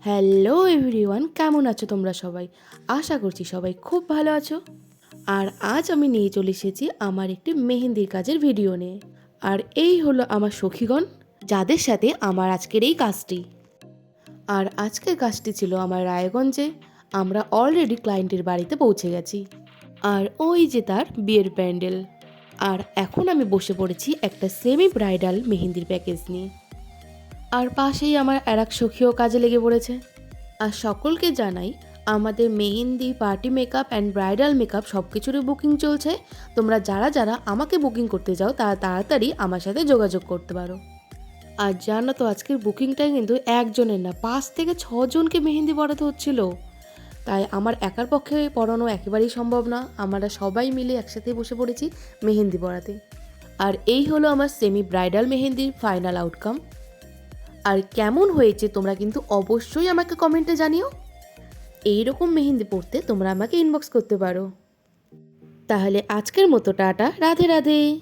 Hello everyone, কেমন আছো তোমরা সবাই? আশা করছি সবাই খুব ভালো আছো। আর আজ আমি নিয়ে চলে এসেছি আমার একটি মেহেন্দির কাজের ভিডিও নিয়ে। আর এই হলো আমার সখীগণ, যাদের সাথে আমার আজকের এই কাজটি। আর আজকের কাজটি ছিল আমার রায়গঞ্জে। আমরা অলরেডি ক্লায়েন্টের বাড়িতে পৌঁছে গেছি। আর ওই যে তার বিয়ের প্যান্ডেল। আর এখন আমি বসে পড়েছি একটা সেমি ব্রাইডাল মেহেন্দির প্যাকেজ নিয়ে। আর পাশেই আমার এক সখীও কাজে লেগে পড়েছে। আর সকলকে জানাই, আমাদের mehendi, party makeup and bridal makeup সব কিছুরই বুকিং চলছে। তোমরা যারা যারা আমাকে বুকিং করতে যাও তারা তাড়াতাড়ি আমার সাথে যোগাযোগ করতে পারো। আর জানো তো, আজকের বুকিংটাই কিন্তু একজনের না, 5 থেকে 6 জনকে মেহেন্দি পড়াতে হচ্ছিল। তাই আমার একার পক্ষে পড়ানো একেবারেই সম্ভব না। আমরা সবাই মিলে একসাথে বসে পড়েছি মেহেন্দি পড়াতে। আর এই হলো আমার সেমি ব্রাইডাল মেহেন্দির ফাইনাল আউটকাম। আর কেমন হয়েছে তোমরা কিন্তু অবশ্যই আমাকে কমেন্টে জানিও। এইরকম মেহেন্দি পড়তে তোমরা আমাকে ইনবক্স করতে পারো। তাহলে আজকের মতো টাটা, রাধে রাধে।